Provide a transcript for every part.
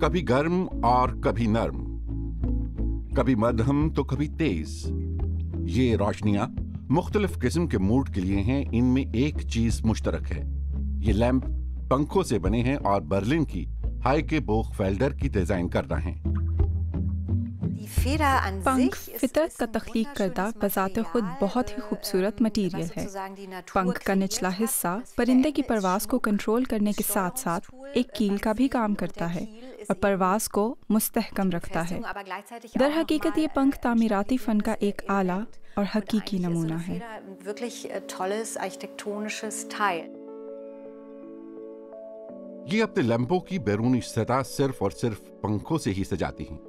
कभी गर्म और कभी नर्म, कभी मध्यम तो कभी तेज। ये रोशनियां मुख्तलिफ किस्म के मूड के लिए हैं। इनमें एक चीज मुश्तरक है, ये लैंप पंखों से बने हैं और बर्लिन की हाइके बोगफेल्डर की डिजाइन करना है। पंख फितरत का तख्लीक करदा बज़ाते खुद बहुत ही खूबसूरत मटीरियल है। पंख का निचला हिस्सा परिंदे की परवास को कंट्रोल करने के साथ साथ एक कील का भी काम करता है और परवास को मुस्तहकम रखता है। दर हकीकत ये पंख तामीराती फ़न का एक आला और हकीकी नमूना है। ये अपने लैंपों की बैरूनी सतह सिर्फ और सिर्फ पंखों से ही सजाती हैं।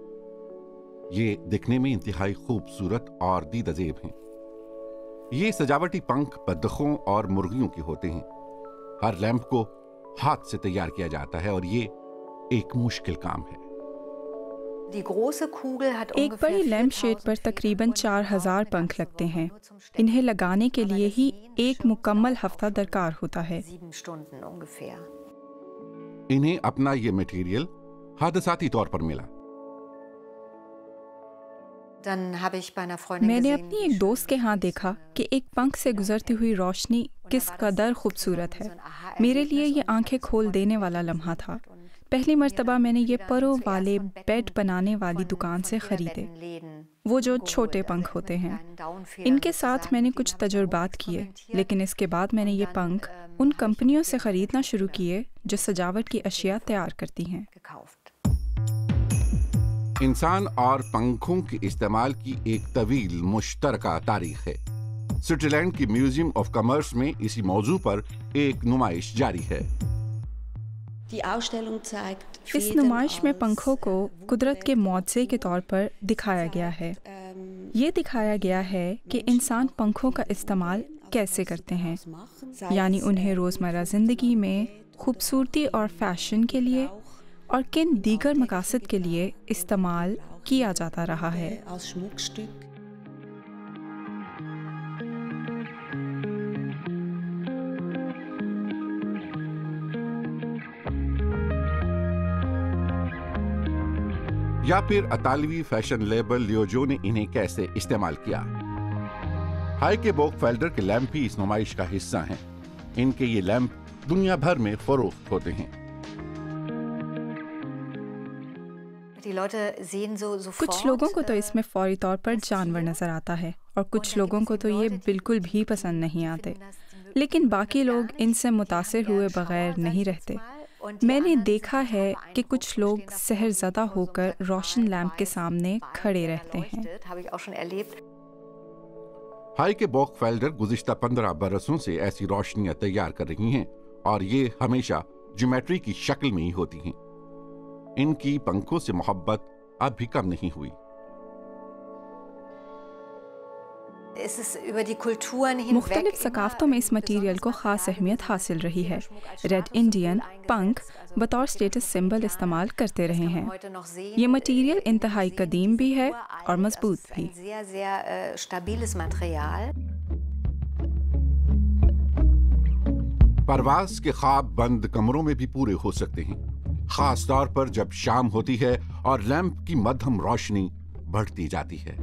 ये दिखने में इंतहाई खूबसूरत और दीदजेब हैं। ये सजावटी पंख बतखों और मुर्गियों के होते हैं। हर लैंप को हाथ से तैयार किया जाता है और ये एक मुश्किल काम है। एक बड़ी लैंप शेड पर तकरीबन 4000 पंख लगते हैं। इन्हें लगाने के लिए ही एक मुकम्मल हफ्ता दरकार होता है। इन्हें अपना ये मटेरियल हादसाती तौर पर मिला। मैंने अपनी एक दोस्त के यहाँ देखा कि एक पंख से गुजरती हुई रोशनी किस कदर खूबसूरत है। मेरे लिए ये आंखें खोल देने वाला लम्हा था। पहली मर्तबा मैंने ये परों वाले बेड बनाने वाली दुकान से खरीदे, वो जो छोटे पंख होते हैं। इनके साथ मैंने कुछ तजुर्बात किए, लेकिन इसके बाद मैंने ये पंख उन कंपनियों से खरीदना शुरू किए जो सजावट की अशिया तैयार करती हैं। इंसान और पंखों के इस्तेमाल की एक तवील मुश्तरका तारीख है। स्विट्जरलैंड की म्यूजियम ऑफ कॉमर्स में इसी मौजू पर एक नुमाइश जारी है। इस नुमाइश में पंखों को कुदरत के मौजज़े के तौर पर दिखाया गया है। ये दिखाया गया है कि इंसान पंखों का इस्तेमाल कैसे करते हैं, यानी उन्हें रोज़मर्रा ज़िंदगी में खूबसूरती और फैशन के लिए और किन दीगर मकासद के लिए इस्तेमाल किया जाता रहा है। या फिर इतालवी फैशन लेबल लियोजो ने इन्हें कैसे इस्तेमाल किया। हाइके बोगफेल्डर के लैंप भी इस नुमाइश का हिस्सा हैं। इनके ये लैंप दुनिया भर में फरोख्त होते हैं। कुछ लोगों को तो इसमें फौरी तौर पर जानवर नजर आता है और कुछ लोगों को तो ये बिल्कुल भी पसंद नहीं आते, लेकिन बाकी लोग इनसे मुतासिर हुए बगैर नहीं रहते। मैंने देखा है कि कुछ लोग सहरज़दा होकर रोशन लैंप के सामने खड़े रहते हैं। हाइके बोगफेल्डर गुज़िश्ता 15 बरसों से ऐसी रोशनियां तैयार कर रही हैं और ये हमेशा ज्योमेट्री की शक्ल में ही होती हैं। इनकी पंखों से मोहब्बत अब भी कम नहीं हुई। मुख्तलिफ सकाफ़तों में इस मटीरियल को ख़ास अहमियत हासिल रही है। रेड इंडियन पंख बतौर स्टेटस सिंबल इस्तेमाल करते रहे हैं। ये मटीरियल इंतहाई कदीम भी है और मजबूत भी। परवाज के ख्वाब बंद कमरों में भी पूरे हो सकते हैं, खास तौर पर जब शाम होती है और लैंप की मध्यम रोशनी बढ़ती जाती है।